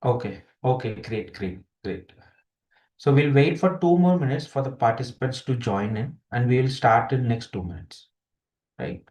Okay, okay, great, great, great. So we'll wait for 2 more minutes for the participants to join in, and we will start in next 2 minutes, right?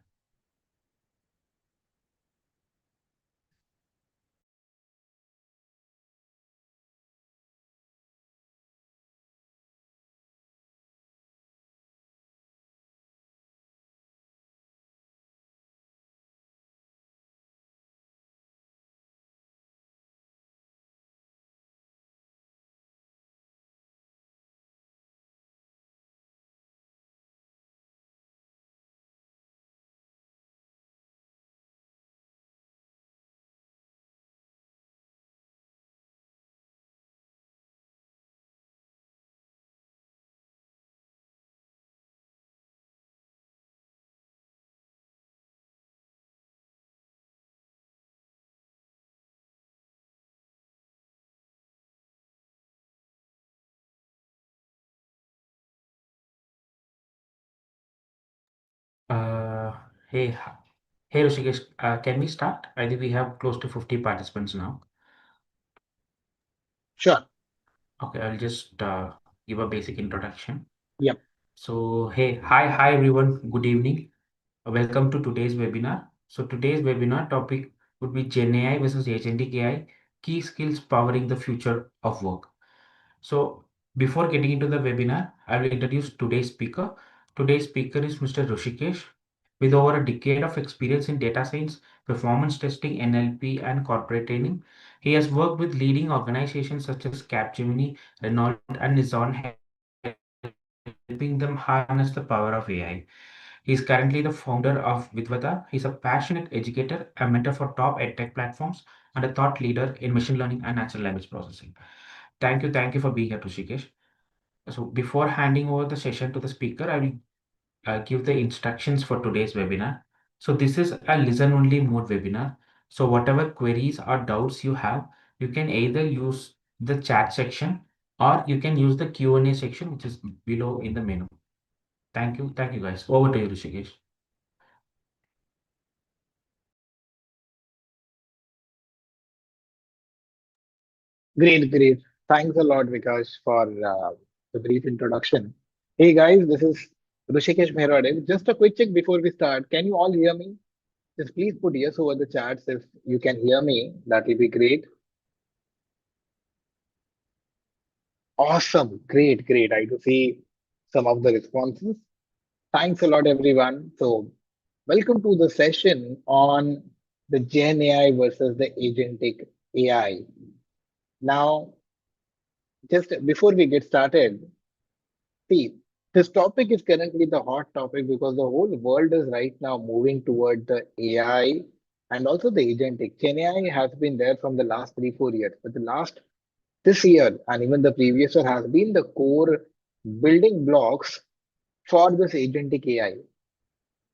Uh, hey, hey, Rushikesh, can we start? I think we have close to 50 participants now. Sure. Okay, I'll just give a basic introduction. Yep. So, hey, hi, everyone. Good evening. Welcome to today's webinar. So, today's webinar topic would be Gen AI versus Agentic AI, key skills powering the future of work. So, before getting into the webinar, I will introduce today's speaker. Today's speaker is Mr. Rushikesh. With over a decade of experience in data science, performance testing, NLP, and corporate training, he has worked with leading organizations such as Capgemini, Renault, and Nissan, helping them harness the power of AI. He is currently the founder of Vidvata. He's a passionate educator, a mentor for top edtech platforms, and a thought leader in machine learning and natural language processing. Thank you for being here, Tushikesh. So before handing over the session to the speaker, I will give the instructions for today's webinar. So this is a listen-only mode webinar. So whatever queries or doubts you have, you can either use the chat section or you can use the Q&A section, which is below in the menu. Thank you guys. Over to you, Rishikesh. Great. Thanks a lot, Vikas, for the brief introduction. Hey guys, this is Rushikesh Meharwade. Just a quick check before we start. Can you all hear me? Just please put yes over the chats if you can hear me. That will be great. Awesome. Great. I do see some of the responses. Thanks a lot, everyone. So, welcome to the session on the Gen AI versus the Agentic AI. Now, just before we get started, see, this topic is currently the hot topic because the whole world is right now moving toward the AI and also the agentic. Gen AI has been there from the last 3, 4 years, but the last this year and even the previous year has been the core building blocks for this agentic AI.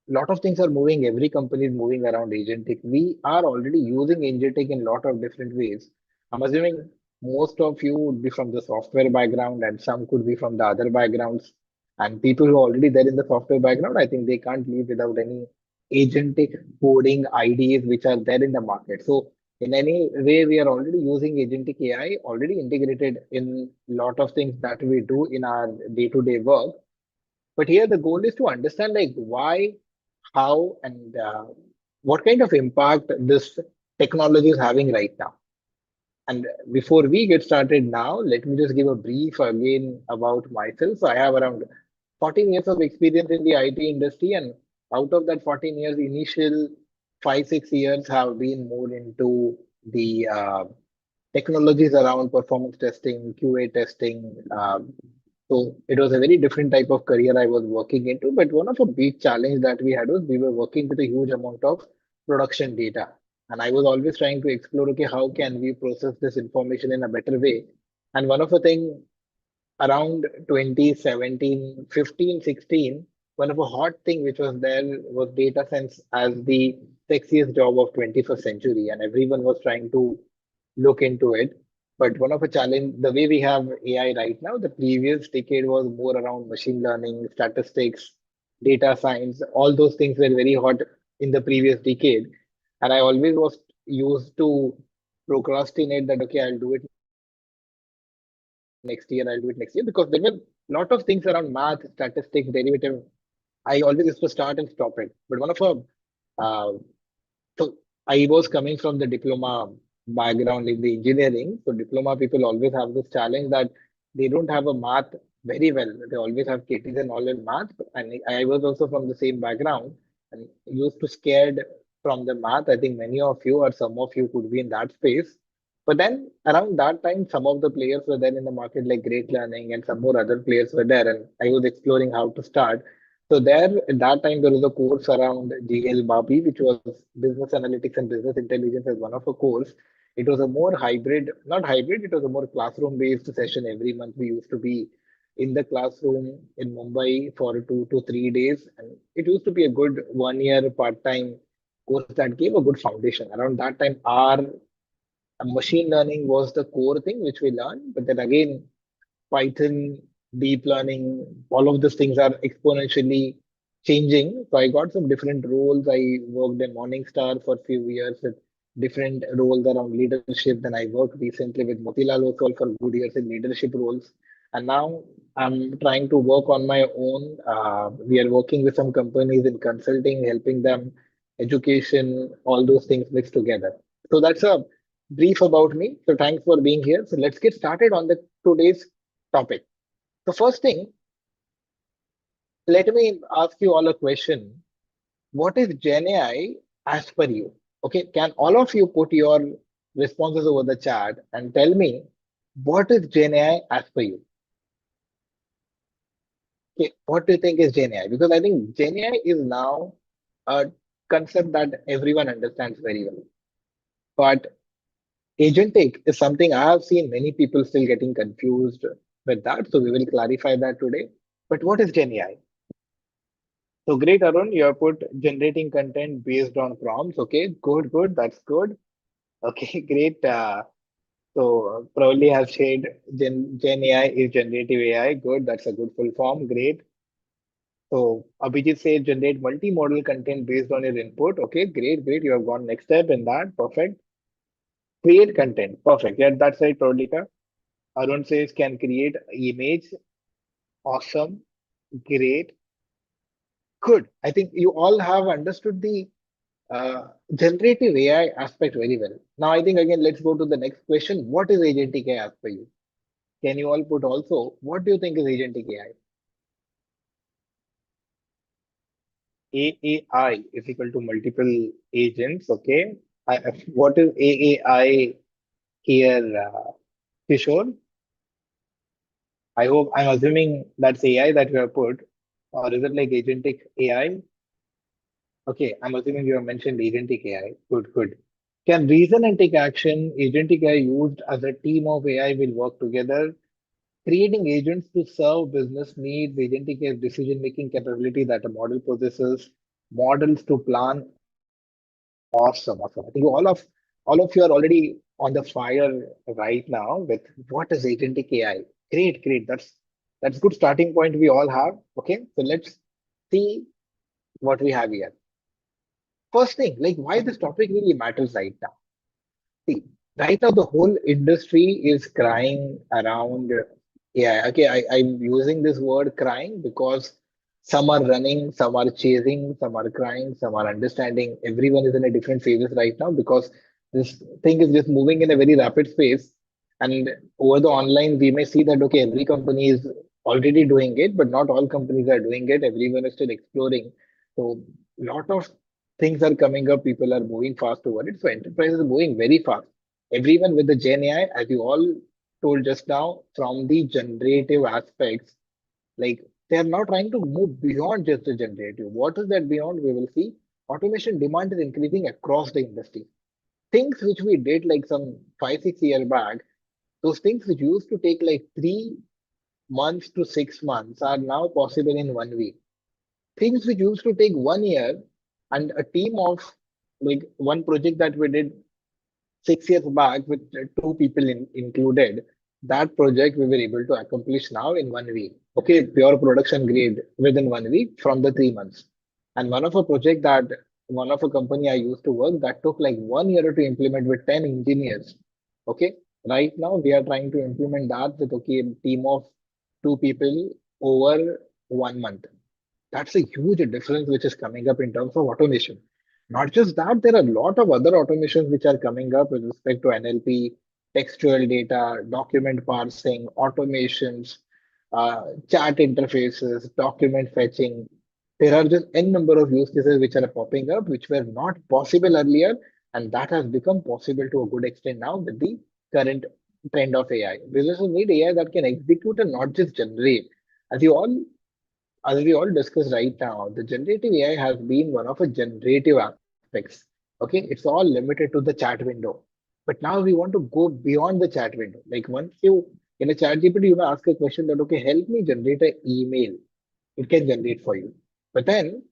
Lot of things are moving. Every company is moving around agentic. We are already using agentic in a lot of different ways. I'm assuming most of you would be from the software background and some could be from the other backgrounds. And people who are already there in the software background, I think they can't live without any agentic coding IDs which are there in the market. So in any way, we are already using agentic AI, already integrated in a lot of things that we do in our day-to-day work. But here the goal is to understand like why, how, and what kind of impact this technology is having right now. And before we get started now, let me just give a brief again about myself. So I have around 14 years of experience in the IT industry, and out of that 14 years, initial 5, 6 years have been more into the technologies around performance testing, QA testing. So it was a very different type of career I was working into. But one of the big challenge that we had was we were working with a huge amount of production data. And I was always trying to explore, okay, how can we process this information in a better way? And one of the thing around 2017, 15, 16, one of a hot thing which was there was data science as the sexiest job of 21st century, and everyone was trying to look into it. But one of the challenge, the way we have AI right now, the previous decade was more around machine learning, statistics, data science. All those things were very hot in the previous decade, and I always was used to procrastinate that, okay, I'll do it next year, I'll do it next year, because there were a lot of things around math, statistics, derivative. I always used to start and stop it. But one of a uh, so I was coming from the diploma background in the engineering. So diploma people always have this challenge that they don't have a math very well. They always have KTs and all in math. And I was also from the same background and used to scared from the math. I think many of you or some of you could be in that space. But then around that time, some of the players were there in the market like Great Learning and some more other players were there. And I was exploring how to start. So there, at that time, there was a course around GL Babi, which was Business Analytics and Business Intelligence as one of a course. It was a more hybrid, not hybrid, it was a more classroom-based session every month. We used to be in the classroom in Mumbai for 2 to 3 days, and it used to be a good 1 year part-time course that gave a good foundation. Around that time, our machine learning was the core thing which we learned, but then again, Python, deep learning, all of these things are exponentially changing. So I got some different roles. I worked in Morningstar for a few years with different roles around leadership. Then I worked recently with Motilal Oswal for good years in leadership roles. And now I'm trying to work on my own. We are working with some companies in consulting, helping them, education, all those things mixed together. So that's a brief about me. So thanks for being here. So let's get started on the today's topic. The first thing, let me ask you all a question. What is Gen AI as per you? Okay, can all of you put your responses over the chat and tell me what is Gen AI as per you? Okay, what do you think is Gen AI? Because I think Gen AI is now a concept that everyone understands very well. But agentic is something I have seen many people still getting confused with that. So we will clarify that today. But what is Gen AI? So great, Arun. You have put generating content based on prompts. Okay, good, good. That's good. Okay, great. So probably have shared Gen AI is generative AI. Good. That's a good full form. Great. So Abhijit says generate multimodal content based on your input. Okay, great, great. You have gone next step in that. Perfect. Create content. Perfect. Yeah, that's right, Pradika. Arun says can create image. Awesome. Great. Good. I think you all have understood the generative AI aspect very well. Now, I think again, let's go to the next question. What is agentic AI for you? Can you all put also, what do you think is agentic AI? AAI is equal to multiple agents. Okay. What is AAI here, Kishore? I hope I'm assuming that's AI that you have put, or is it like agentic AI? Okay, I'm assuming you have mentioned agentic AI. Good, good. Can reason and take action, agentic AI used as a team of AI will work together, creating agents to serve business needs, agentic AI decision-making capability that a model possesses, models to plan. Awesome, awesome. I think all of you are already on the fire right now with what is agentic AI. Great, great. That's good starting point we all have. Okay, so let's see what we have here. First thing, like why this topic really matters right now. See, right now the whole industry is crying around AI. Okay, I'm using this word crying because some are running, some are chasing, some are crying, some are understanding. Everyone is in a different phases right now because this thing is just moving in a very rapid pace. And over the online, we may see that okay, every company is already doing it, but not all companies are doing it. Everyone is still exploring. So lot of things are coming up, people are moving fast over it. So enterprise is moving very fast. Everyone with the Gen AI, as you all told just now, from the generative aspects, like they are now trying to move beyond just the generative. What is that beyond? We will see. Automation demand is increasing across the industry. Things which we did like some 5, 6 years back, those things which used to take like 3 months to 6 months are now possible in 1 week. Things which used to take 1 year and a team of like one project that we did 6 years back with two people included, that project we were able to accomplish now in 1 week. Okay, pure production grade within 1 week from the 3 months. And one of a project that one of a company I used to work that took like 1 year to implement with 10 engineers. Okay. Right now we are trying to implement that with okay a team of 2 people over 1 month. That's a huge difference which is coming up in terms of automation. Not just that, there are a lot of other automations which are coming up with respect to NLP, textual data, document parsing, automations, chat interfaces, document fetching. There are just n number of use cases which are popping up which were not possible earlier, and that has become possible to a good extent now with the current trend of AI. Businesses need AI that can execute and not just generate. As you all as we all discussed right now, the generative AI has been one of the generative aspects. Okay, it's all limited to the chat window. But now we want to go beyond the chat window. Like once you in a chat GPT, you may ask a question that okay, help me generate an email. It can generate for you. But then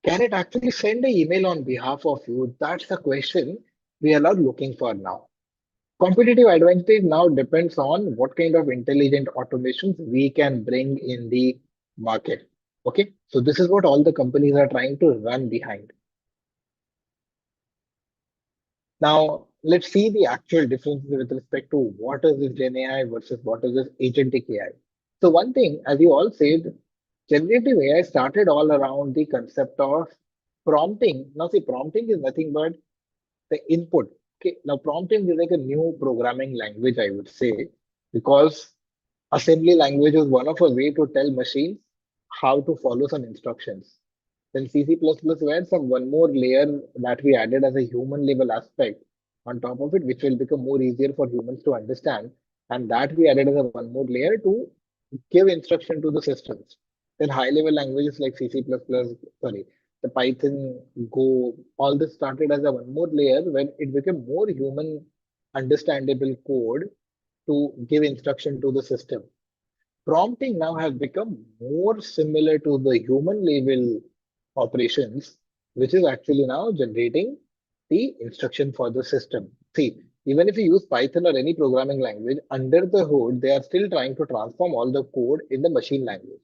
can it actually send an email on behalf of you? That's the question we are all looking for now. Competitive advantage now depends on what kind of intelligent automations we can bring in the market. Okay, so this is what all the companies are trying to run behind. Now, let's see the actual differences with respect to what is this Gen AI versus what is this agentic AI. So, one thing, as you all said, generative AI started all around the concept of prompting. Now, see, prompting is nothing but the input. Okay, now prompting is like a new programming language, I would say, because assembly language is one of a way to tell machines how to follow some instructions. Then CC++ were some one more layer that we added as a human level aspect on top of it, which will become more easier for humans to understand. And that we added as a one more layer to give instruction to the systems. Then high level languages like CC++, sorry, the Python, Go, all this started as a one more layer when it became more human understandable code to give instruction to the system. Prompting now has become more similar to the human level operations, which is actually now generating the instruction for the system. See, even if you use Python or any programming language, under the hood, they are still trying to transform all the code in the machine language.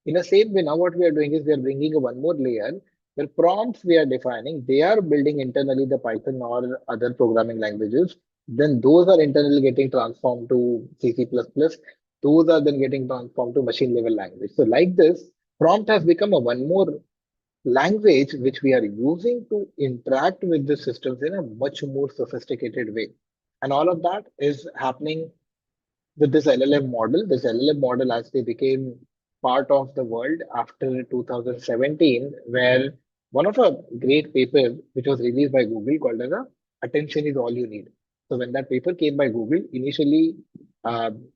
In the same way, now what we are doing is we are bringing a one more layer where prompts we are defining, they are building internally the Python or other programming languages. Then those are internally getting transformed to C++. Those are then getting transformed to machine level language. So like this, prompt has become a one more language which we are using to interact with the systems in a much more sophisticated way. And all of that is happening with this LLM model. This LLM model actually became part of the world after 2017, where one of a great paper which was released by Google called as a "Attention is all you need." So when that paper came by Google, initially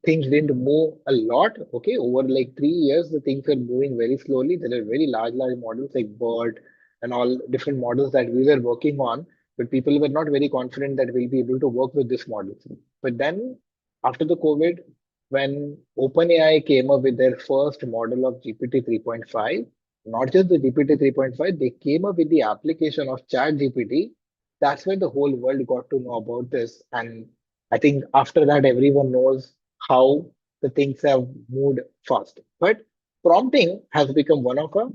things didn't move a lot. Okay, over like 3 years, the things were moving very slowly. There are very large models like BERT and all different models that we were working on, but people were not very confident that we'll be able to work with this model. But then after the COVID, when OpenAI came up with their first model of GPT 3.5, not just the GPT 3.5, they came up with the application of Chat GPT. That's when the whole world got to know about this. And I think after that, everyone knows how the things have moved fast. But prompting has become one of a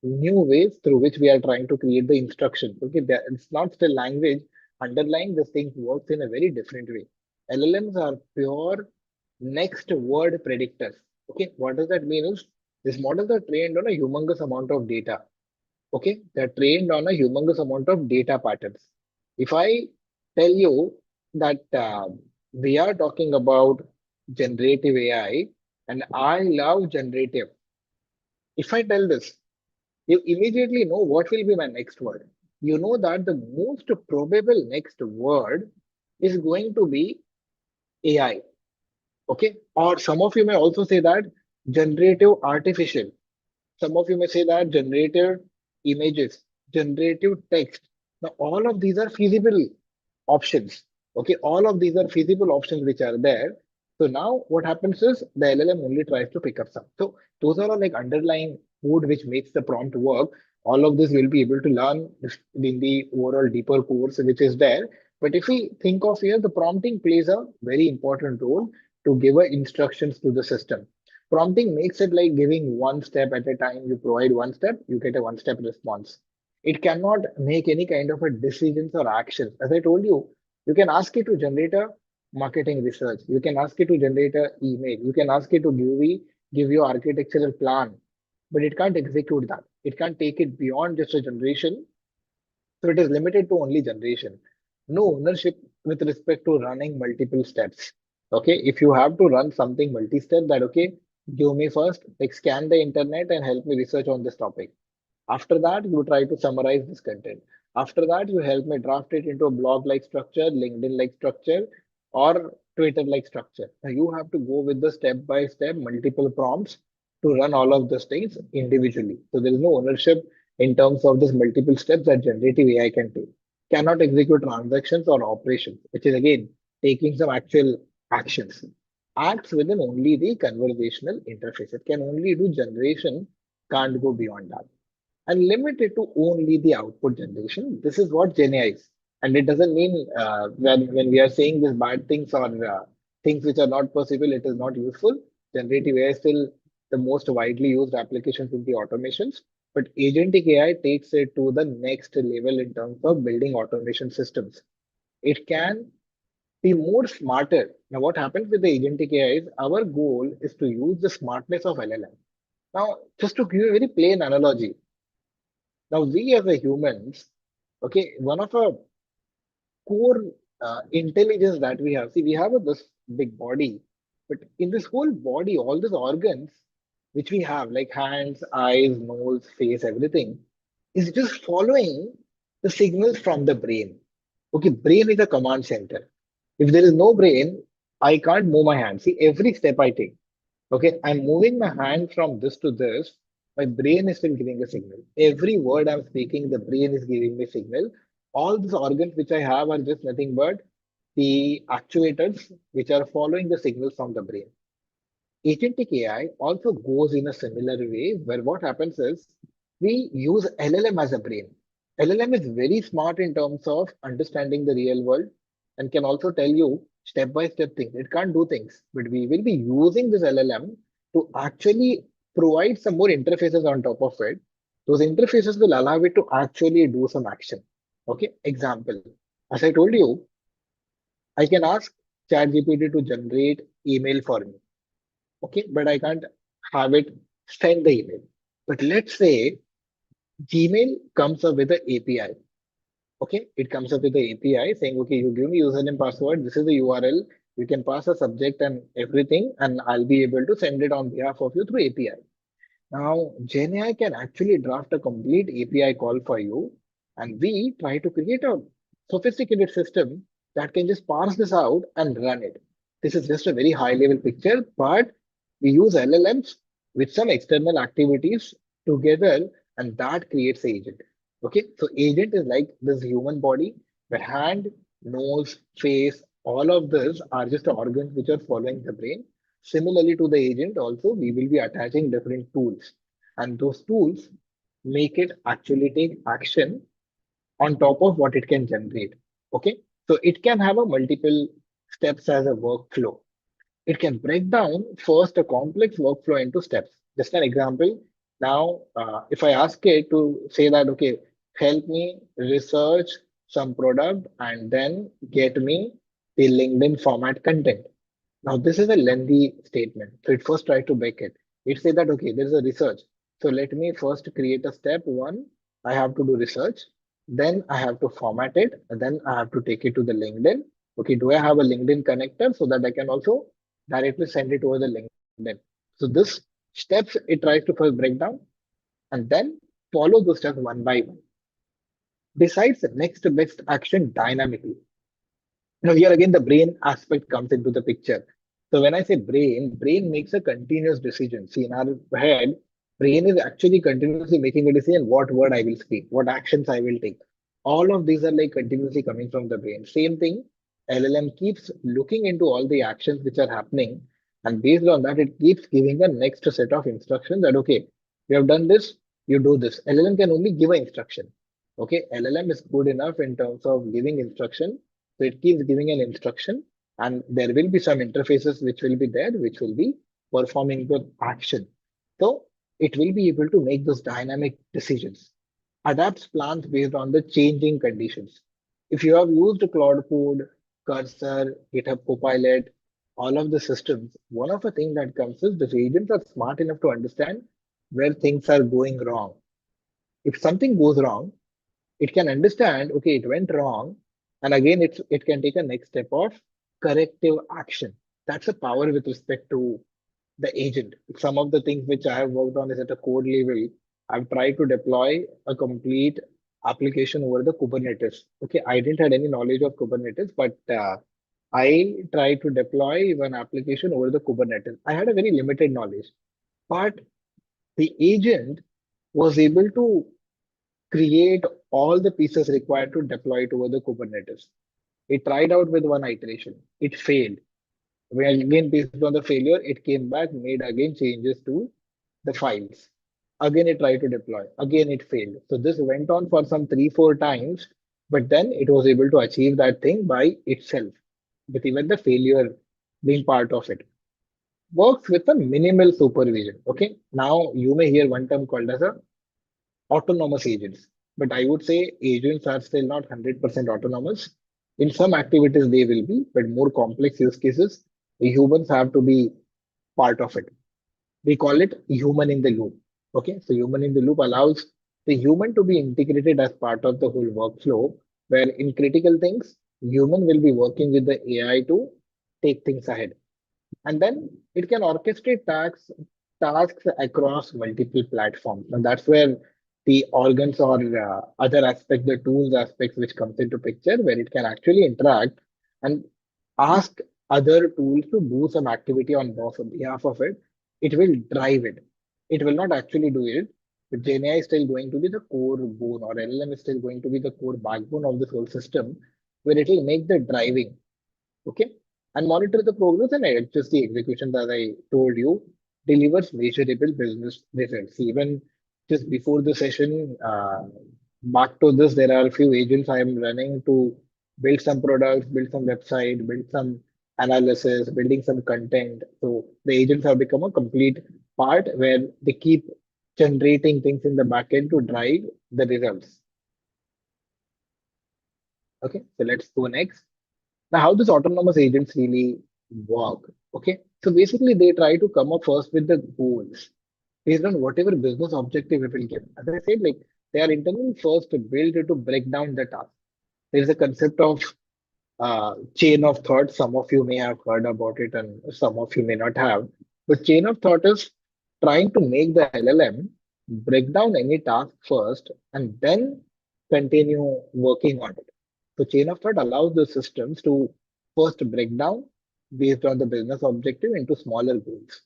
new ways through which we are trying to create the instructions. Okay, it's not still language. Underlying this thing works in a very different way. LLMs are pure next word predictors. Okay, what does that mean is these models are trained on a humongous amount of data. Okay, they're trained on a humongous amount of data patterns. If I tell you that we are talking about generative AI and I love generative, if I tell this, you immediately know what will be my next word. You know that the most probable next word is going to be AI. Okay. Or some of you may also say that generative artificial. Some of you may say that generative images, generative text. Now, all of these are feasible options. Okay, all of these are feasible options which are there. So now what happens is the LLM only tries to pick up some. So those are all like underlying code which makes the prompt work. All of this we'll be able to learn in the overall deeper course which is there. But if we think of here, the prompting plays a very important role to give instructions to the system. Prompting makes it like giving one step at a time. You provide one step, you get a one step response. It cannot make any kind of a decisions or actions. As I told you can ask it to generate a marketing research. You can ask it to generate a email. You can ask it to give you architectural plan, but it can't execute that. It can't take it beyond just a generation, so it is limited to only generation. No ownership with respect to running multiple steps. Okay, if you have to run something multi-step, that okay, give me first, like scan the internet and help me research on this topic. After that, you try to summarize this content. After that, you help me draft it into a blog like structure, LinkedIn like structure, or Twitter like structure. Now you have to go with the step by step multiple prompts to run all of those things individually. So there is no ownership in terms of this multiple steps that generative AI can take. Cannot execute transactions or operations, which is again taking some actual actions. Acts within only the conversational interface. It can only do generation, can't go beyond that and limit it to only the output generation. This is what GenAI is. And it doesn't mean when we are saying these bad things or things which are not possible, it is not useful. Generative AI is still the most widely used applications in the automations. But agentic AI takes it to the next level in terms of building automation systems. It can be more smarter. Now, what happens with the agentic AI is our goal is to use the smartness of LLM. Now, just to give you a very plain analogy, now, we as a humans, okay, one of our core intelligence that we have, see, we have this big body, but in this whole body, all these organs which we have, like hands, eyes, nose, face, everything, is just following the signals from the brain. Okay, brain is a command center. If there is no brain, I can't move my hand. See, every step I take. Okay, I'm moving my hand from this to this. My brain is still giving a signal. Every word I'm speaking, the brain is giving me signal. All these organs which I have are just nothing but the actuators which are following the signals from the brain. Agentic AI also goes in a similar way, where what happens is we use LLM as a brain. LLM is very smart in terms of understanding the real world and can also tell you step by step things. It can't do things, but we will be using this LLM to actually provide some more interfaces on top of it. Those interfaces will allow it to actually do some action. Okay, example. As I told you, I can ask ChatGPT to generate email for me. Okay, but I can't have it send the email. But let's say Gmail comes up with an API. Okay, it comes up with the API saying, okay, you give me username, password, this is the URL. You can pass a subject and everything, and I'll be able to send it on behalf of you through API. Now, GenAI can actually draft a complete API call for you, and we try to create a sophisticated system that can just parse this out and run it. This is just a very high level picture, but we use LLMs with some external activities together, and that creates the agent. Okay, so agent is like this human body, where hand, nose, face, all of this are just organs which are following the brain. Similarly to the agent also, we will be attaching different tools, and those tools make it actually take action on top of what it can generate. Okay, so it can have a multiple steps as a workflow. It can break down first a complex workflow into steps. Just an example. Now, if I ask it to say that, okay, help me research some product and then get me the LinkedIn format content. Now, this is a lengthy statement. So it first tries to break it. It says that, okay, there is a research. So let me first create a step one. I have to do research. Then I have to format it. And then I have to take it to the LinkedIn. Okay, do I have a LinkedIn connector so that I can also directly send it over the LinkedIn? So this steps it tries to first break down and then follow those steps one by one. Decides the next best action dynamically. Here again, the brain aspect comes into the picture. So when I say brain, brain makes a continuous decision. See, in our head, brain is actually continuously making a decision what word I will speak, what actions I will take. All of these are like continuously coming from the brain. Same thing, LLM keeps looking into all the actions which are happening, and based on that, it keeps giving a next set of instructions that okay, you have done this, you do this. LLM can only give an instruction. Okay, LLM is good enough in terms of giving instruction, so it keeps giving an instruction, and there will be some interfaces which will be there, which will be performing the action. So it will be able to make those dynamic decisions. adapts plans based on the changing conditions. If you have used Cloud Code, Cursor, GitHub Copilot, all of the systems, one of the things that comes is the agents are smart enough to understand where things are going wrong. If something goes wrong, it can understand, okay, it went wrong, and again it can take a next step of corrective action. That's a power with respect to the agent. Some of the things which I have worked on is at a code level. I've tried to deploy a complete application over the Kubernetes. Okay, I didn't had any knowledge of Kubernetes, but I tried to deploy one application over the Kubernetes. I had a very limited knowledge, but the agent was able to create all the pieces required to deploy it over the Kubernetes. It tried out with one iteration. It failed. When again, based on the failure, it came back, made again changes to the files. Again, it tried to deploy. Again, it failed. So this went on for some 3, 4 times, but then it was able to achieve that thing by itself, with even the failure being part of it. Works with a minimal supervision. Okay. Now you may hear one term called as a autonomous agents. But I would say agents are still not 100% autonomous. In some activities, they will be, but more complex use cases, the humans have to be part of it. We call it human in the loop. Okay, so human in the loop allows the human to be integrated as part of the whole workflow, where in critical things, human will be working with the AI to take things ahead, and then it can orchestrate tasks across multiple platforms, and that's where the organs or other aspect, the tools aspects which comes into picture, where it can actually interact and ask other tools to do some activity on behalf of it. It will drive it. It will not actually do it, but GenAI is still going to be the core bone, or LLM is still going to be the core backbone of this whole system, where it will make the driving. Okay, and monitor the progress and adjust the execution that I told you, delivers measurable business results. Even just before the session, back to this, there are a few agents I am running to build some products, build some website, build some analysis, building some content. So the agents have become a complete part where they keep generating things in the backend to drive the results. Okay, so let's go next. Now, how does autonomous agents really work? Okay, so basically they try to come up first with the goals based on whatever business objective it will give. As I said, like they are internally first built to break down the task. There is a concept of chain of thought. Some of you may have heard about it, and some of you may not have. But chain of thought is trying to make the LLM break down any task first and then continue working on it. So chain of thought allows the systems to first break down based on the business objective into smaller goals.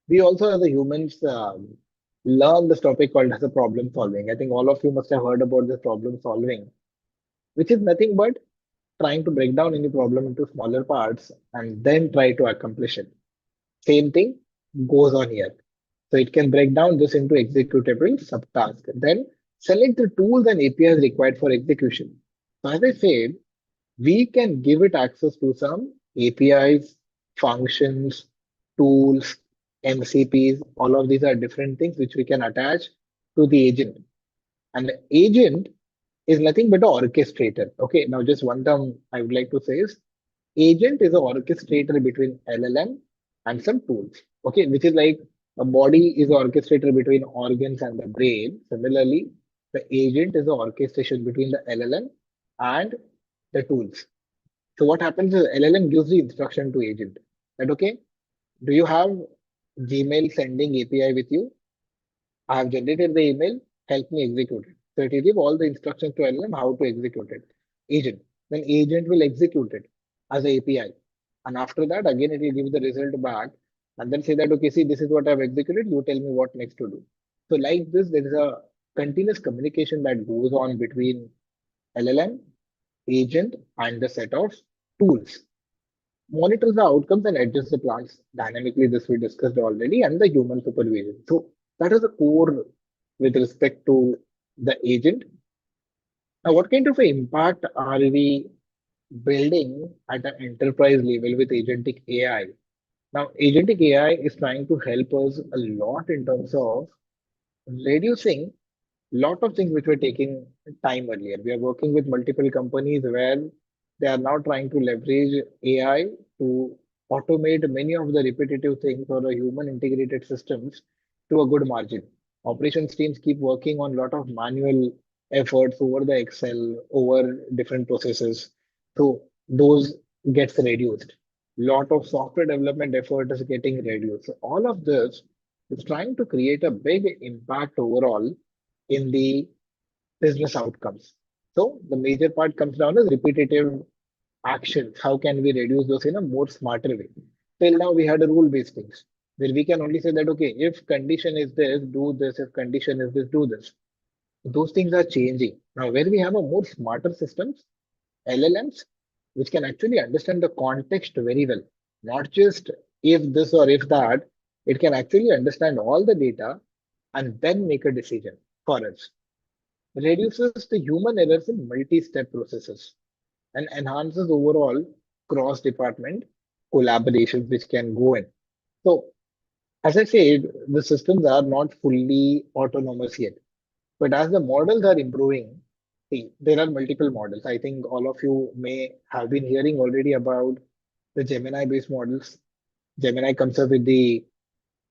We also, as the humans, learn this topic called as a problem solving. I think all of you must have heard about this problem solving, which is nothing but trying to break down any problem into smaller parts and then try to accomplish it. Same thing goes on here. So it can break down this into executable subtasks. Then select the tools and APIs required for execution. So as I said, we can give it access to some APIs, functions, tools, MCPs. All of these are different things which we can attach to the agent. And the agent is nothing but an orchestrator. Okay, now just one term I would like to say is agent is an orchestrator between LLM and some tools. Okay, which is like a body is an orchestrator between organs and the brain. Similarly, the agent is the orchestration between the LLM and the tools. So what happens is LLM gives the instruction to agent that okay, do you have Gmail sending API with you? I have generated the email, help me execute it. So it will give all the instructions to LLM how to execute it. Agent. Then agent will execute it as a API. And after that, again, it will give the result back and then say that, okay, see, this is what I've executed. You tell me what next to do. So like this, there is a continuous communication that goes on between LLM, agent, and the set of tools. Monitors the outcomes and adjust the plans dynamically. This we discussed already, and the human supervision. So that is the core with respect to the agent. Now, what kind of a impact are we building at an enterprise level with agentic AI? Now, agentic AI is trying to help us a lot in terms of reducing lot of things which were taking time earlier. We are working with multiple companies where they are now trying to leverage AI to automate many of the repetitive things or the human integrated systems to a good margin. Operations teams keep working on a lot of manual efforts over the Excel, over different processes. So those gets reduced. Lot of software development effort is getting reduced. So all of this is trying to create a big impact overall in the business outcomes. So the major part comes down as repetitive actions. How can we reduce those in a more smarter way? Till now we had a rule-based things where we can only say that okay, if condition is this, do this. If condition is this, do this. Those things are changing now. Where we have a more smarter systems, LLMs, which can actually understand the context very well, not just if this or if that. It can actually understand all the data and then make a decision for us, reduces the human errors in multi-step processes, and enhances overall cross-department collaborations which can go in. So, as I said, the systems are not fully autonomous yet, but as the models are improving, see, there are multiple models. I think all of you may have been hearing already about the Gemini-based models. Gemini comes up with the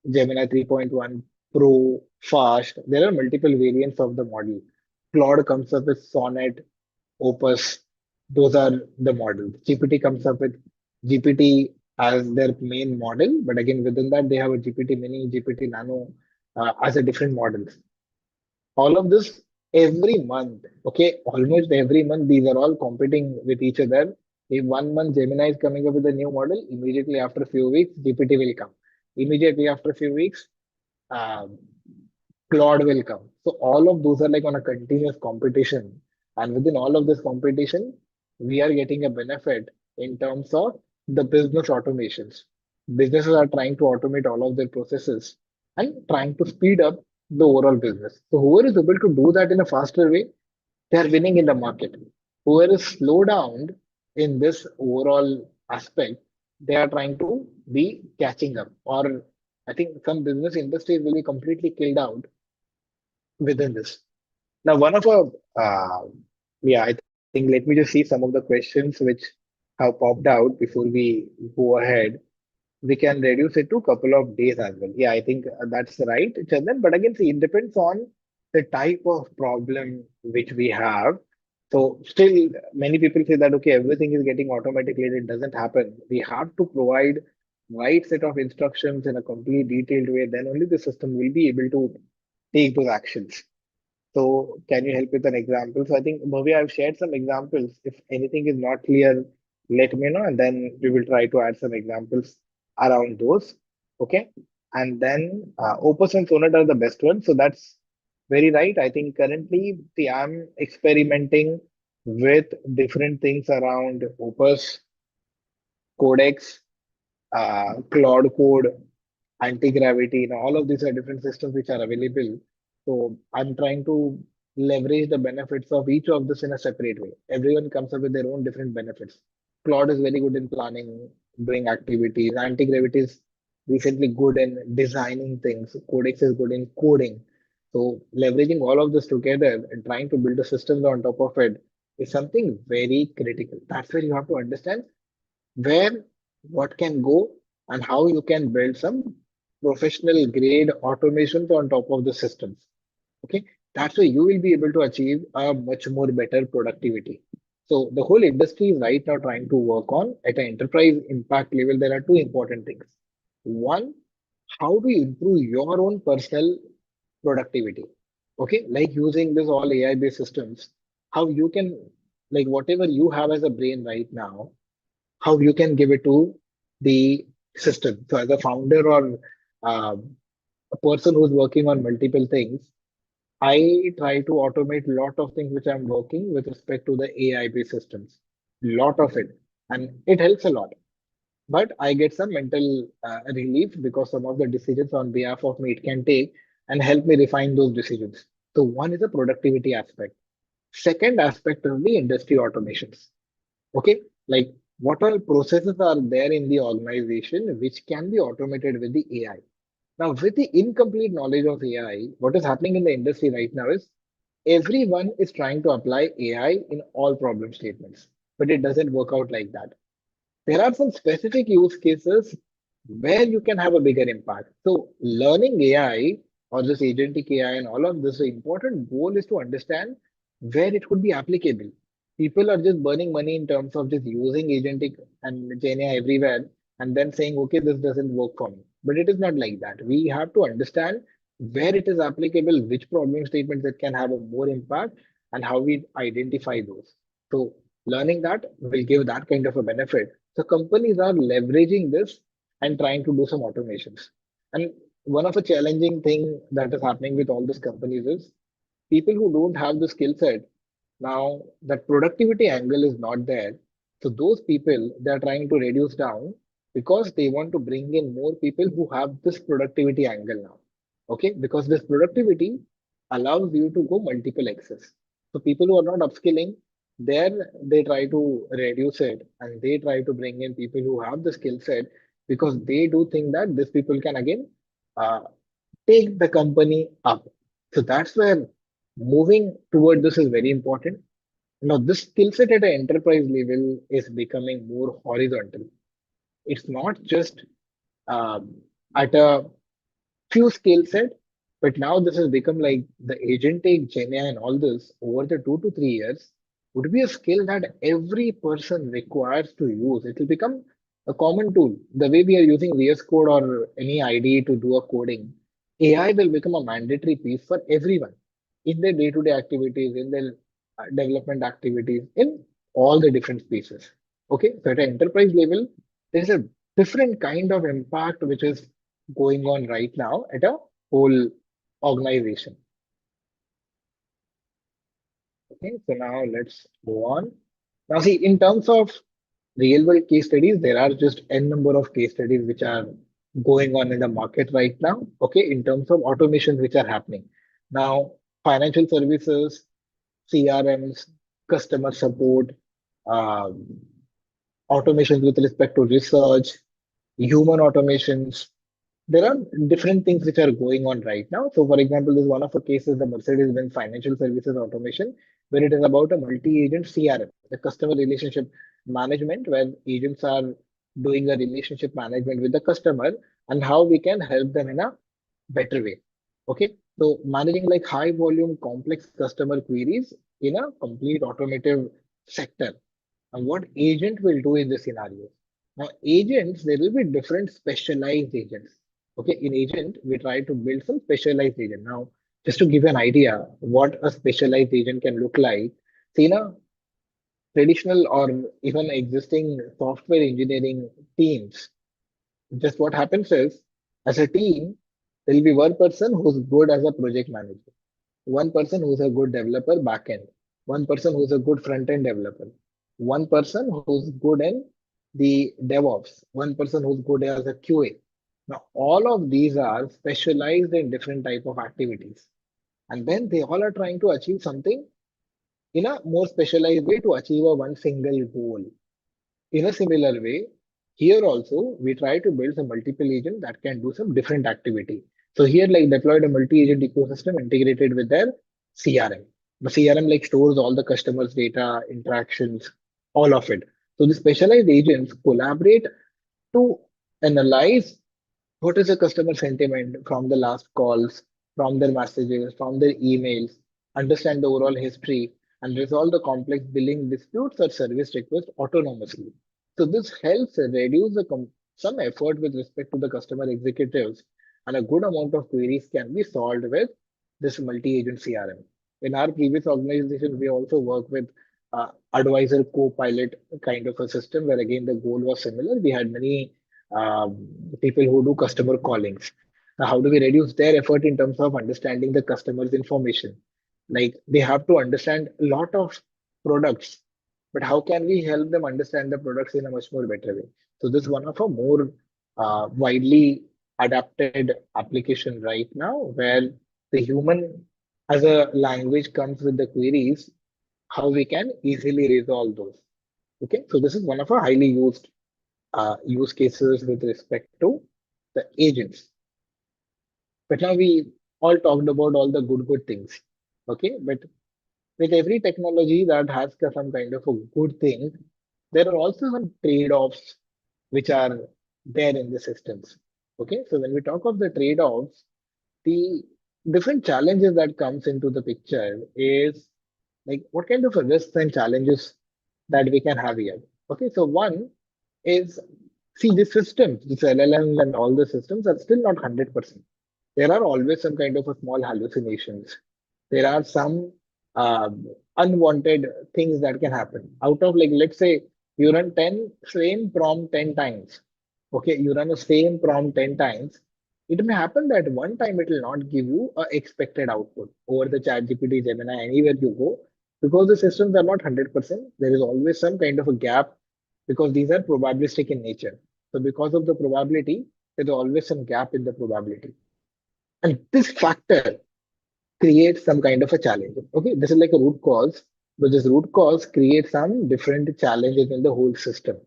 Gemini 3.1 Pro, Fast. There are multiple variants of the model. Claude comes up with Sonnet, Opus. Those are the models. GPT comes up with GPT as their main model, but again within that they have a GPT Mini, GPT Nano as a different models. All of this every month, okay, almost every month these are all competing with each other. If 1 month Gemini is coming up with a new model, immediately after a few weeks GPT will come. Immediately after a few weeks, um, Claude will come. So all of those are like on a continuous competition. And within all of this competition, we are getting a benefit in terms of the business automations. Businesses are trying to automate all of their processes and trying to speed up the overall business. So whoever is able to do that in a faster way, they are winning in the market. Whoever is slow down in this overall aspect, they are trying to be catching up. Or I think some business industries will be completely killed out within this. Now, one of our, yeah, I think let me just see some of the questions which have popped out before we go ahead. We can reduce it to a couple of days as well. Yeah, I think that's right, Chandan. But again, see, it depends on the type of problem which we have. So still, many people say that, okay, everything is getting automatically. It doesn't happen. We have to provide right set of instructions in a complete detailed way. Then only the system will be able to take those actions. So can you help with an example? So I think Bhavya, I've shared some examples. If anything is not clear, let me know, and then we will try to add some examples around those. Okay. And then Opus and Sonnet are the best ones. So that's very right. I think currently, see, I'm experimenting with different things around Opus, Codex, Cloud Code, anti-gravity. You know, all of these are different systems which are available. So I'm trying to leverage the benefits of each of this in a separate way. Everyone comes up with their own different benefits. Claude is very good in planning, doing activities. Anti-gravity is recently good in designing things. Codex is good in coding. So leveraging all of this together and trying to build a system on top of it is something very critical. That's where you have to understand where what can go and how you can build some professional grade automations on top of the systems. Okay, that's why you will be able to achieve a much more better productivity. So the whole industry is right now trying to work on at an enterprise impact level. There are two important things. One, how to improve your own personal productivity. Okay, like using this all AI based systems, how you can, like whatever you have as a brain right now, how you can give it to the system. So as a founder or a person who's working on multiple things, I try to automate a lot of things which I'm working with respect to the AI-based systems. Lot of it, and it helps a lot. But I get some mental relief because some of the decisions on behalf of me it can take and help me refine those decisions. So one is the productivity aspect. Second aspect is the industry automations. Okay, like what all processes are there in the organization which can be automated with the AI. Now, with the incomplete knowledge of AI, what is happening in the industry right now is Everyone is trying to apply AI in all problem statements, but it doesn't work out like that. There are some specific use cases where you can have a bigger impact. So, learning AI or this agentic AI and all of this, the important goal is to understand where it could be applicable. People are just burning money in terms of just using agentic and GenAI everywhere and then saying, okay, this doesn't work for me. But it is not like that. We have to understand where it is applicable, which problem statements it can have a more impact, and how we identify those. So, learning that will give that kind of a benefit. So companies are leveraging this and trying to do some automations. And one of the challenging thing that is happening with all these companies is people who don't have the skill set. Now that productivity angle is not there. So those people they are trying to reduce down because they want to bring in more people who have this productivity angle now. Okay, because this productivity allows you to go multiple X's. So people who are not upskilling, there they try to reduce it and they try to bring in people who have the skill set because they do think that these people can again uh, take the company up. So that's where moving toward this is very important. Now, this skill set at an enterprise level is becoming more horizontal. It's not just um, at a few skill set, but now this has become like the agentic GenAI and all this over the 2 to 3 years would be a skill that every person requires to use. It will become a common tool. The way we are using VS Code or any IDE to do a coding, AI will become a mandatory piece for everyone in their day-to-day activities, in their development activities, in all the different spaces. Okay, so at an enterprise level, there's a different kind of impact which is going on right now at a whole organization. Okay, so now let's go on. Now, see, in terms of real world case studies, there are just n number of case studies which are going on in the market right now. Okay, in terms of automations which are happening. Now, financial services, CRMs, customer support, um, automations with respect to research, human automations, there are different things which are going on right now. So, for example, this is one of the cases, the Mercedes-Benz financial services automation, where it is about a multi-agent CRM, the customer relationship management, where agents are doing a relationship management with the customer and how we can help them in a better way. Okay, so managing like high volume, complex customer queries in a complete automotive sector and what agent will do in this scenario. Now, agents, there will be different specialized agents. Okay, in agent, we try to build some specialized agent. Now, just to give you an idea what a specialized agent can look like, see, now, traditional or even existing software engineering teams, just what happens is, as a team, there will be one person who's good as a project manager, one person who's a good developer backend, one person who's a good front end developer, one person who's good in the DevOps, one person who's good as a QA. Now, all of these are specialized in different type of activities, and then they all are trying to achieve something in a more specialized way to achieve a one single goal. In a similar way, here also we try to build some multiple agent that can do some different activity. So here like deployed a multi-agent ecosystem integrated with their CRM. The CRM like stores all the customers' data, interactions, all of it. So the specialized agents collaborate to analyze what is the customer sentiment from the last calls, from their messages, from their emails, understand the overall history, and resolve the complex billing disputes or service requests autonomously. So this helps reduce some effort with respect to the customer executives, and a good amount of queries can be solved with this multi-agent CRM. In our previous organization, we also work with advisor co-pilot kind of a system where again the goal was similar. We had many people who do customer callings. Now, how do we reduce their effort in terms of understanding the customer's information? Like they have to understand a lot of products, but how can we help them understand the products in a much more better way? So this is one of a more widely adapted application right now where the human as a language comes with the queries, how we can easily resolve those. Okay, so this is one of our highly used use cases with respect to the agents. But now we all talked about all the good things. Okay, but with every technology that has some kind of a good thing, there are also some trade-offs which are there in the systems. Okay, so when we talk of the trade-offs, the different challenges that comes into the picture is like what kind of a risks and challenges that we can have here. Okay, so one is, see, the systems, this LLM and all the systems are still not 100%. There are always some kind of a small hallucinations. There are some unwanted things that can happen. Out of, like, let's say you run 10 same prompt 10 times. Okay, you run the same prompt 10 times. It may happen that one time it will not give you a expected output over the chat GPT, Gemini, anywhere you go, because the systems are not 100%. There is always some kind of a gap because these are probabilistic in nature. So because of the probability, there's always some gap in the probability. And this factor creates some kind of a challenge. Okay, this is like a root cause, but this root cause creates some different challenges in the whole system.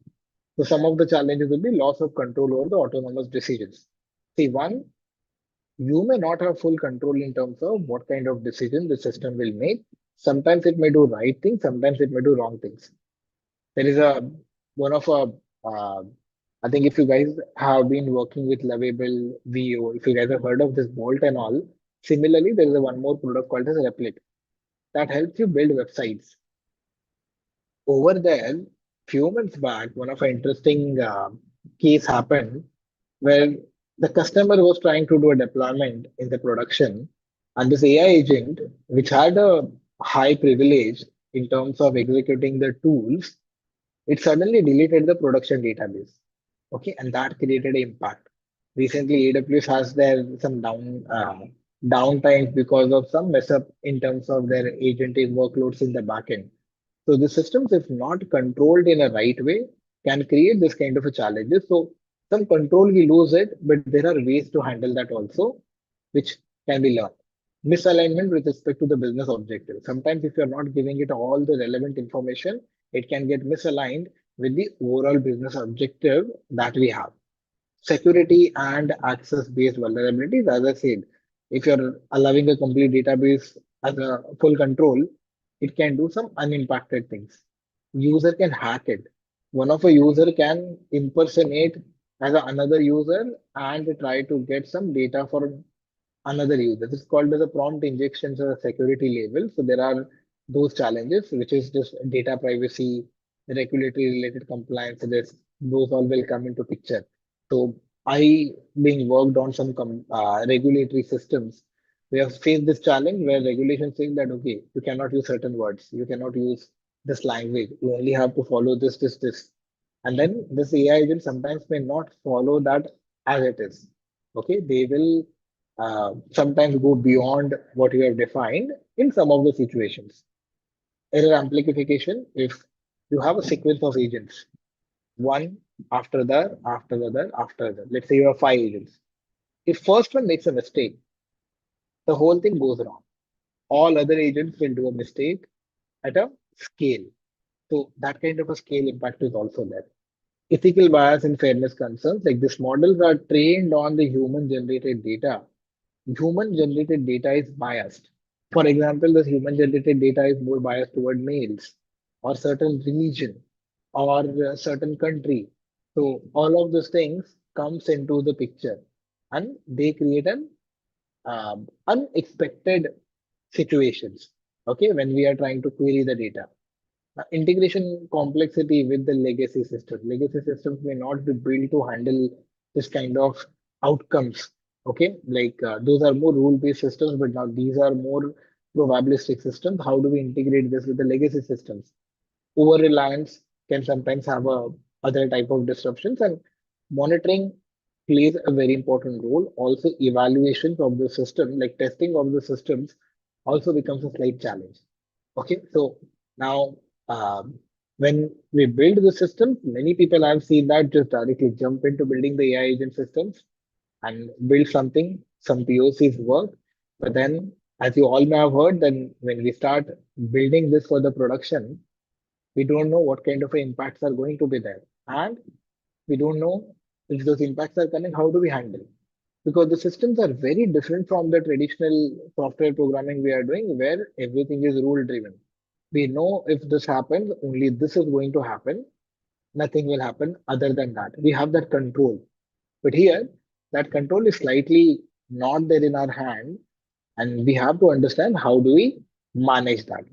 So some of the challenges will be loss of control over the autonomous decisions. See, one, you may not have full control in terms of what kind of decision the system will make. Sometimes it may do right things, sometimes it may do wrong things. There is a one of a I think if you guys have been working with Lovable VO, if you guys have heard of this Bolt and all, similarly there is a one more product called as Replit that helps you build websites. Over there, few months back, one of an interesting case happened where the customer was trying to do a deployment in the production, and this AI agent, which had a high privilege in terms of executing the tools, it suddenly deleted the production database. Okay, and that created an impact. Recently, AWS has their some downtimes because of some mess up in terms of their agentic workloads in the backend. So the systems, if not controlled in a right way, can create this kind of a challenges. So some control we lose it, but there are ways to handle that also, which can be learned. Misalignment with respect to the business objective. Sometimes if you're not giving it all the relevant information, it can get misaligned with the overall business objective that we have. Security and access based vulnerabilities, as I said, if you're allowing a complete database as a full control, it can do some unimpacted things. User can hack it. One of a user can impersonate as another user and try to get some data for another user. This is called as a prompt injections or a security level. So there are those challenges, which is just data privacy, regulatory related compliance risk. Those all will come into picture. So I being worked on some regulatory systems. We have faced this challenge where regulations saying that okay, you cannot use certain words, you cannot use this language, you only have to follow this. And then this AI agent sometimes may not follow that as it is. Okay, they will sometimes go beyond what you have defined in some of the situations. Error amplification, if you have a sequence of agents, one after the, after the other, after the, let's say you have five agents. If first one makes a mistake, the whole thing goes wrong. All other agents will do a mistake at a scale. So that kind of a scale impact is also there. Ethical bias and fairness concerns, like these models are trained on the human generated data. Human generated data is biased. For example, this human generated data is more biased toward males or certain religion or a certain country. So all of those things comes into the picture and they create an unexpected situations. Okay, when we are trying to query the data. Integration complexity with the legacy system. Legacy systems may not be built to handle this kind of outcomes. Okay, like those are more rule-based systems, but now these are more probabilistic systems. How do we integrate this with the legacy systems? Over reliance can sometimes have a other type of disruptions, and monitoring plays a very important role. Also, evaluations of the system, like testing of the systems, also becomes a slight challenge. Okay, so now when we build the system, many people I've seen that just directly jump into building the AI agent systems and build something, some POCs work. But then, as you all may have heard, then when we start building this for the production, we don't know what kind of impacts are going to be there. And we don't know if those impacts are coming, how do we handle? because the systems are very different from the traditional software programming we are doing, where everything is rule driven. We know if this happens, only this is going to happen. Nothing will happen other than that. We have that control. But here, that control is slightly not there in our hand, and we have to understand how do we manage that.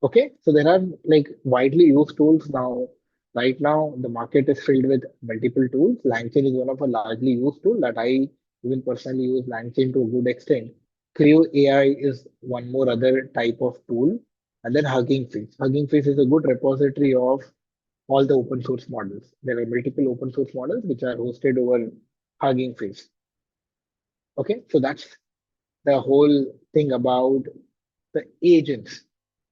Okay, so there are like widely used tools now. Right now, the market is filled with multiple tools. LangChain is one of a largely used tool that I even personally use LangChain to a good extent. Creo AI is one more other type of tool, and then Hugging Face. Hugging Face is a good repository of all the open source models. There are multiple open source models which are hosted over Hugging Face. Okay, so that's the whole thing about the agents.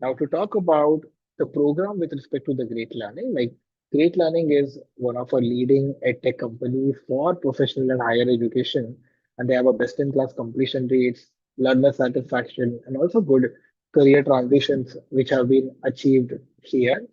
Now, to talk about the program with respect to the Great Learning, like Great Learning is one of our leading edtech companies for professional and higher education, and they have a best-in-class completion rates, learner satisfaction, and also good career transitions which have been achieved here.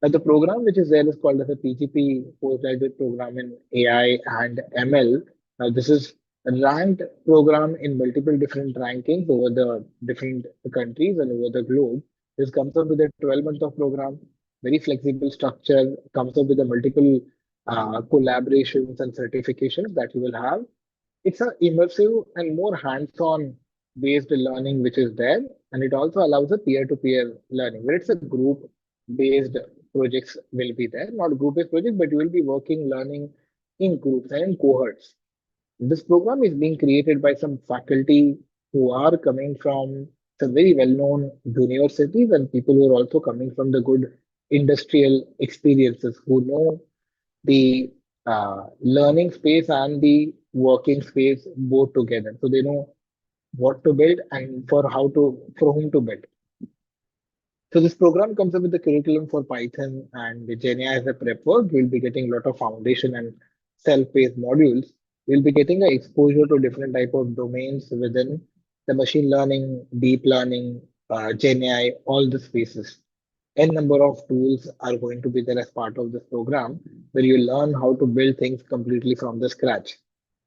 The program which is there is called as a PGP postgraduate program in AI and ML. Now, this is a ranked program in multiple different rankings over the different countries and over the globe. This comes up with a 12 month of program, very flexible structure, comes up with a multiple collaborations and certifications that you will have. It's a immersive and more hands-on based learning which is there, and it also allows a peer-to-peer learning where it's a group-based projects will be there, not group-based project, but you will be working, learning in groups and in cohorts. This program is being created by some faculty who are coming from some very well-known universities and people who are also coming from the good industrial experiences who know the learning space and the working space both together. So they know what to build and for whom to build. So this program comes up with the curriculum for Python and the GenAI as a prep work. You'll be getting a lot of foundation and self-paced modules. You'll be getting an exposure to different type of domains within the machine learning, deep learning, GenAI, all the spaces. N number of tools are going to be there as part of this program where you learn how to build things completely from the scratch.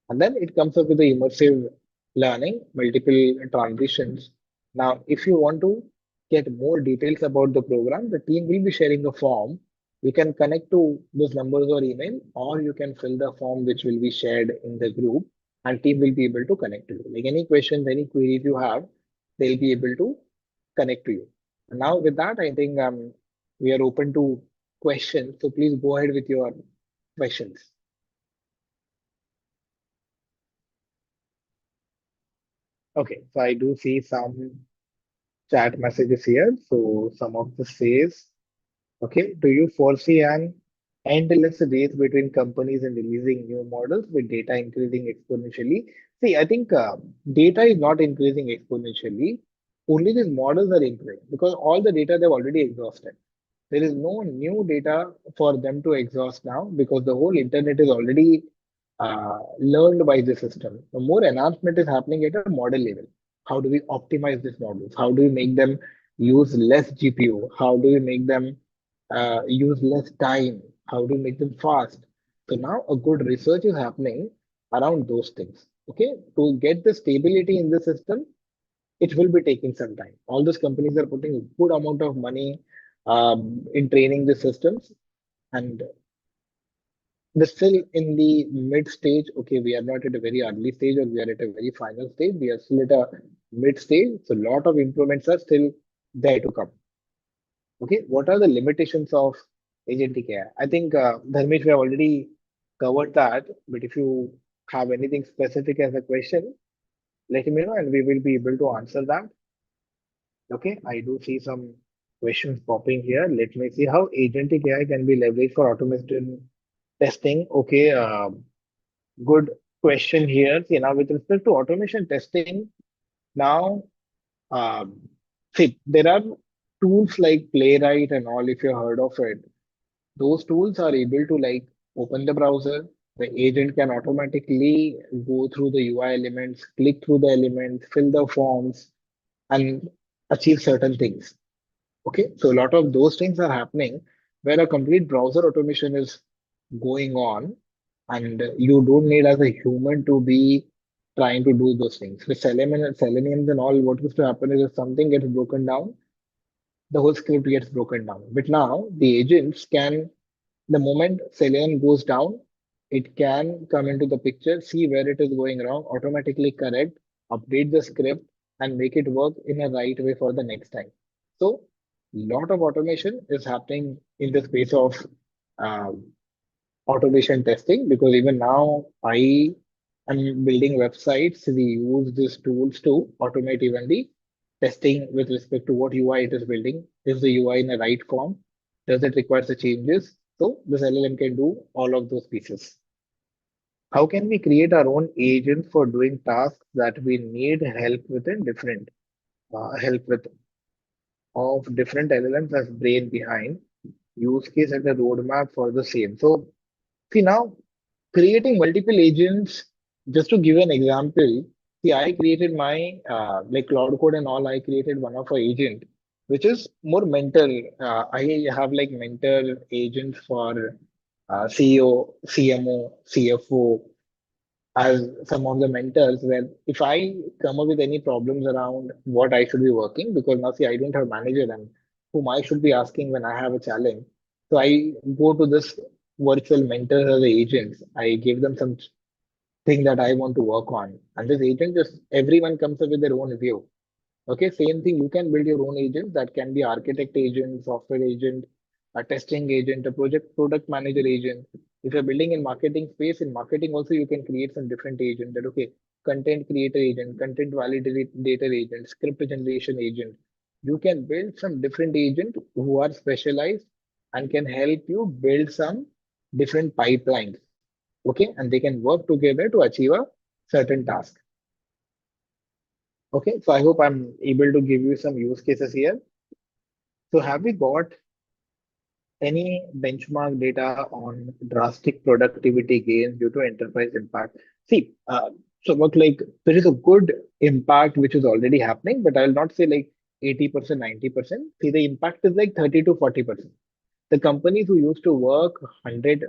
And then it comes up with the immersive learning, multiple transitions. Now, if you want to get more details about the program, the team will be sharing a form. You can connect to those numbers or email, or you can fill the form which will be shared in the group, and team will be able to connect to you. Like any questions, any queries you have, they'll be able to connect to you. And now, with that, I think we are open to questions. So please go ahead with your questions. Okay, so I do see some chat messages here. So some of this says, okay, do you foresee an endless race between companies in releasing new models with data increasing exponentially? See, I think data is not increasing exponentially. Only these models are increasing because all the data they've already exhausted. There is no new data for them to exhaust now because the whole internet is already learned by the system. The more enhancement is happening at a model level. How do we optimize these models? How do we make them use less GPU? How do we make them use less time? How do we make them fast? So now a good research is happening around those things. Okay, to get the stability in the system, it will be taking some time. All those companies are putting a good amount of money in training the systems, and we're still in the mid stage. Okay, we are not at a very early stage or we are at a very final stage. We are still at a mid stage. So a lot of improvements are still there to come. Okay, what are the limitations of agentic AI? I think Dharmesh, we have already covered that, but if you have anything specific as a question, let me know and we will be able to answer that. Okay, I do see some questions popping here. Let me see how agentic AI can be leveraged for automation testing. Okay, good question here. See, now with respect to automation testing, now um, see there are tools like Playwright and all. If you heard of it, those tools are able to like open the browser. The agent can automatically go through the UI elements, click through the elements, fill the forms, and achieve certain things. Okay, so a lot of those things are happening where a complete browser automation is going on. and you don't need as a human to be trying to do those things. With seleniums and all, what used to happen is if something gets broken down, the whole script gets broken down. But now the agents can, the moment Selenium goes down, it can come into the picture, see where it is going wrong, automatically correct, update the script, and make it work in a right way for the next time. So, lot of automation is happening in the space of um, automation testing, because even now I am building websites. We use these tools to automate even the testing with respect to what UI it is building. Is the UI in the right form? Does it require the changes? So this LLM can do all of those pieces. How can we create our own agents for doing tasks that we need help within different help with of different LLMs as brain behind use case and the roadmap for the same. So see now creating multiple agents, just to give an example, see, I created my like Cloud Code and all. I created one of our agent, which is more mental. I have like mentor agents for CEO, CMO, CFO, as some of the mentors. Where if I come up with any problems around what I should be working, because now see, I don't have manager and whom I should be asking when I have a challenge. So I go to this virtual mentors as agents. I give them some thing that I want to work on. And this agent just everyone comes up with their own view. Okay, same thing. You can build your own agent that can be architect agent, software agent, a testing agent, a project product manager agent. If you're building in marketing space, in marketing also you can create some different agent that okay, content creator agent, content validator agent, script generation agent. You can build some different agent who are specialized and can help you build some different pipelines. Okay, and they can work together to achieve a certain task. Okay, so I hope I'm able to give you some use cases here. So have we got any benchmark data on drastic productivity gains due to enterprise impact? See, so work like there is a good impact which is already happening, but I'll not say like 80%, 90%. See, the impact is like 30 to 40%. The companies who used to work 100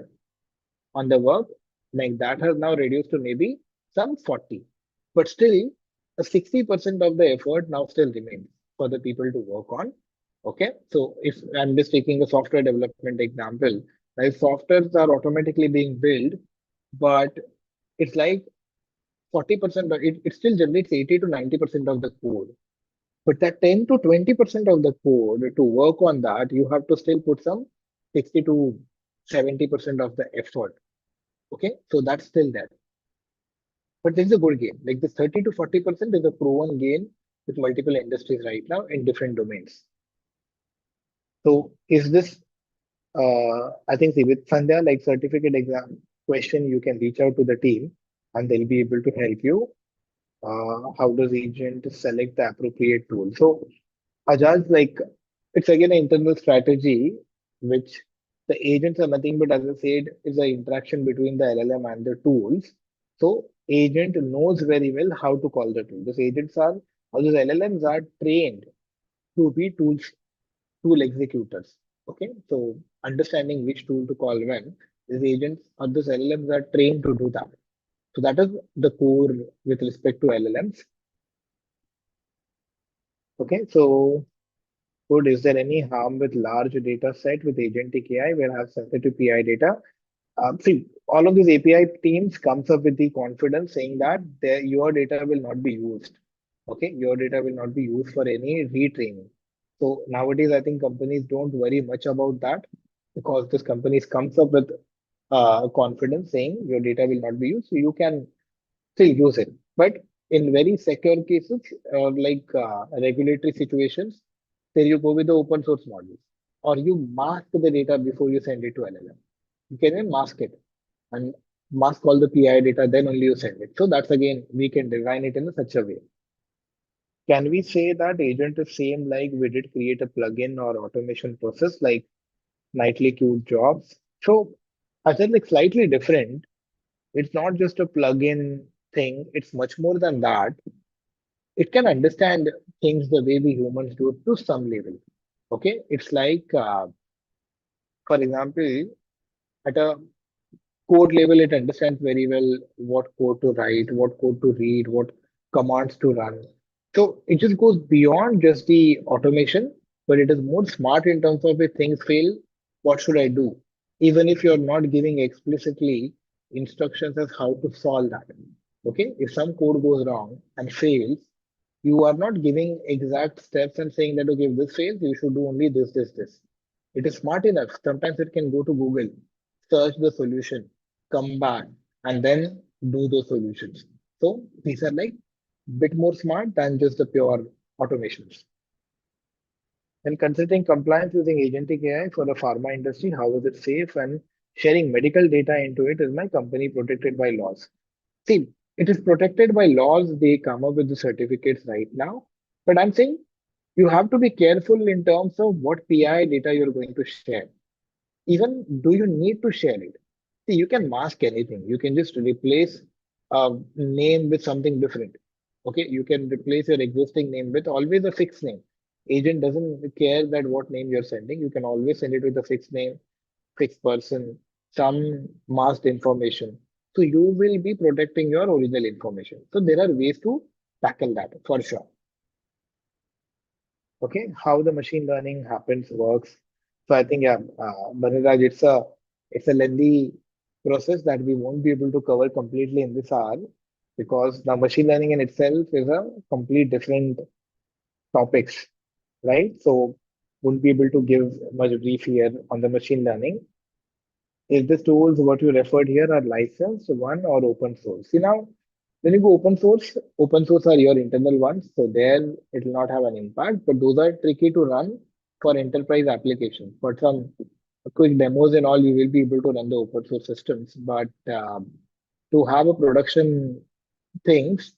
on the work, like that has now reduced to maybe some 40. But still, a 60% of the effort now still remains for the people to work on. Okay, so if I'm just taking a software development example, like softwares are automatically being built, but it's like 40% of it still generates 80 to 90% of the code. But that 10 to 20% of the code to work on that, you have to still put some 60 to 70% of the effort. Okay, so that's still there. But this is a good gain. Like this 30 to 40% is a proven gain with multiple industries right now in different domains. So is this I think see with Sandhya, like certificate exam question, you can reach out to the team and they'll be able to help you. How does agent select the appropriate tool? So Ajaz, like it's again an internal strategy, which the agents are nothing but, as I said, is the interaction between the LLM and the tools. So agent knows very well how to call the tool. These agents are, or these LLMs are trained to be tool executors. Okay, so understanding which tool to call when, these agents or these LLMs are trained to do that. So that is the core with respect to LLMs. Okay, so good. Is there any harm with large data set with agentic AI where have sensitive PI data? See, all of these API teams comes up with the confidence saying that your data will not be used. Okay, your data will not be used for any retraining. So nowadays, I think companies don't worry much about that because this companies comes up with confidence saying your data will not be used, so you can still use it. But in very secure cases, like regulatory situations, there you go with the open source models, or you mask the data before you send it to LLM. You can even mask it and mask all the PI data, then only you send it. So that's again, we can design it in such a way. Can we say that agent is same like we did create a plugin or automation process like nightly queued jobs? So I said like slightly different. It's not just a plugin thing. It's much more than that. It can understand things the way we humans do to some level. Okay, it's like, for example, at a code level, it understands very well what code to write, what code to read, what commands to run. So it just goes beyond just the automation, but it is more smart in terms of if things fail, what should I do? Even if you're not giving explicitly instructions as how to solve that. Okay, if some code goes wrong and fails, you are not giving exact steps and saying that okay, if this fails, you should do only this. It is smart enough. Sometimes it can go to Google, search the solution, come back, and then do those solutions. So these are like bit more smart than just the pure automations. And considering compliance using agentic AI for the pharma industry, how is it safe? And sharing medical data into it, is my company protected by laws? See, it is protected by laws. They come up with the certificates right now. But I'm saying you have to be careful in terms of what PI data you're going to share. Even do you need to share it? See, you can mask anything. You can just replace a name with something different. Okay, you can replace your existing name with always a fixed name. Agent doesn't care that what name you're sending. You can always send it with a fixed name, fixed person, some masked information. So you will be protecting your original information. So there are ways to tackle that for sure. Okay, how the machine learning happens works. So I think, yeah, Baniraj, it's a lengthy process that we won't be able to cover completely in this hour, because the machine learning in itself is a complete different topics, right? So won't be able to give much brief here on the machine learning. If these tools what you referred here are licensed one or open source? See, now when you go open source are your internal ones, so there it will not have an impact, but those are tricky to run for enterprise applications. For some quick demos and all, you will be able to run the open source systems, but to have a production things,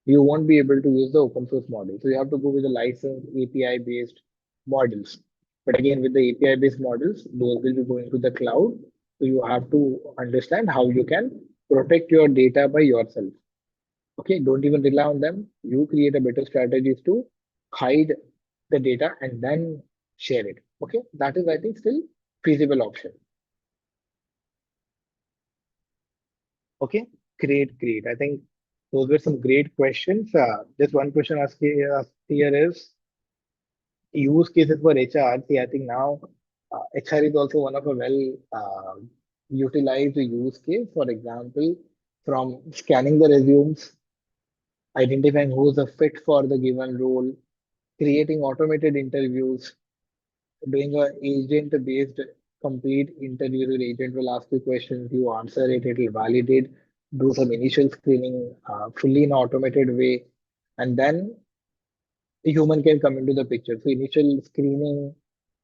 you won't be able to use the open source model. So you have to go with the licensed API based models. But again, with the API based models, those will be going to the cloud. So you have to understand how you can protect your data by yourself. Okay, don't even rely on them. You create a better strategies to hide the data and then share it. Okay, that is, I think, still feasible option. Okay, great. I think those were some great questions. Just one question asked here is use cases for HR. See, I think now HR is also one of a utilized use case. For example, from scanning the resumes, identifying who's a fit for the given role, creating automated interviews, doing a agent-based complete interview. The agent will ask you questions, you answer it, it will validate, do some initial screening fully in an automated way, and then a human can come into the picture. So initial screening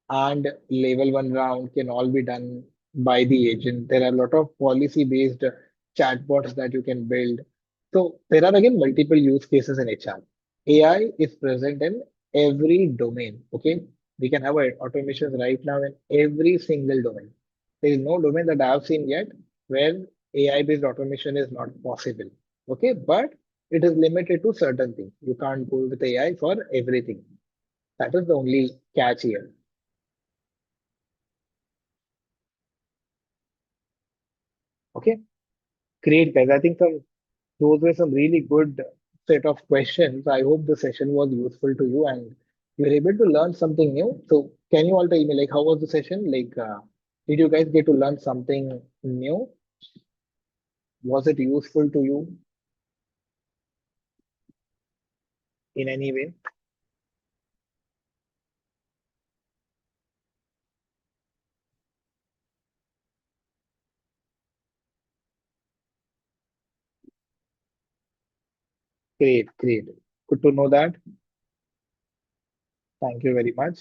and level one round can all be done by the agent. There are a lot of policy-based chatbots that you can build. So there are again multiple use cases in HR. AI is present in every domain. Okay, we can have automations right now in every single domain. There is no domain that I have seen yet where AI-based automation is not possible. Okay, but it is limited to certain things. You can't go with AI for everything. That is the only catch here. Okay, great guys. I think those were some really good set of questions. I hope the session was useful to you and you were able to learn something new. So can you all tell me like how was the session? Did you guys get to learn something new? Was it useful to you in any way? Great. Good to know that. Thank you very much.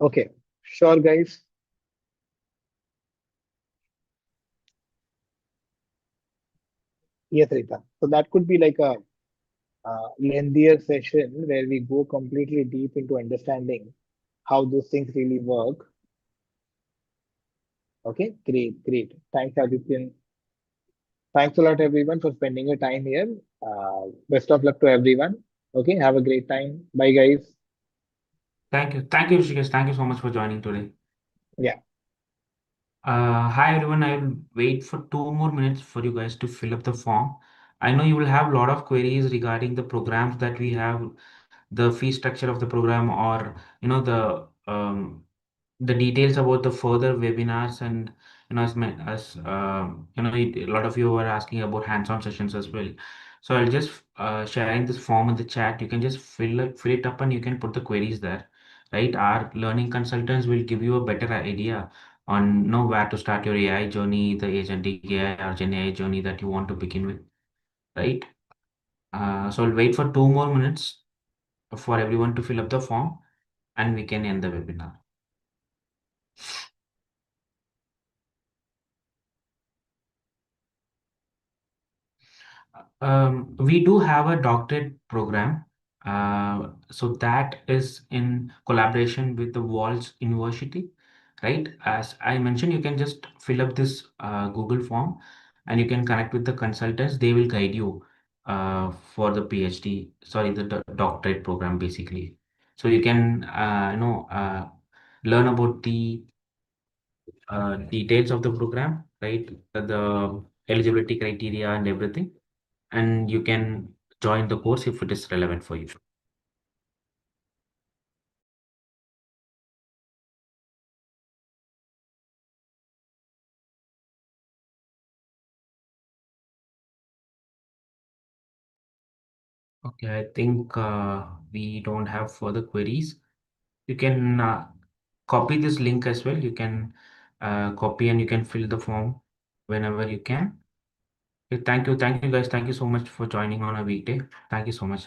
Okay, sure guys. Yes, Rita. So that could be like a lengthier session where we go completely deep into understanding how those things really work. Okay, great. Thanks, Adityan. Thanks a lot, everyone, for spending your time here. Best of luck to everyone. Okay, have a great time. Bye, guys. Thank you, Rishikesh. Thank you so much for joining today. Yeah. Hi everyone, I will wait for 2 more minutes for you guys to fill up the form. I know you will have a lot of queries regarding the programs that we have, the fee structure of the program, or the details about the further webinars. And a lot of you were asking about hands-on sessions as well. So I'll just sharing this form in the chat. You can just fill it up and you can put the queries there, right? Our learning consultants will give you a better idea on where to start your AI journey, the agentic AI or Gen AI journey that you want to begin with, right? So I'll wait for 2 more minutes for everyone to fill up the form and we can end the webinar. We do have a doctorate program. So that is in collaboration with the Walls University, right? As I mentioned, you can just fill up this Google form and you can connect with the consultants. They will guide you for the PhD, sorry, the doctorate program basically. So you can, learn about the details of the program, right? The eligibility criteria and everything, and you can join the course if it is relevant for you. Okay, I think we don't have further queries. You can copy this link as well. You can copy and you can fill the form whenever you can. Okay, thank you. Thank you guys. Thank you so much for joining on a weekday. Thank you so much.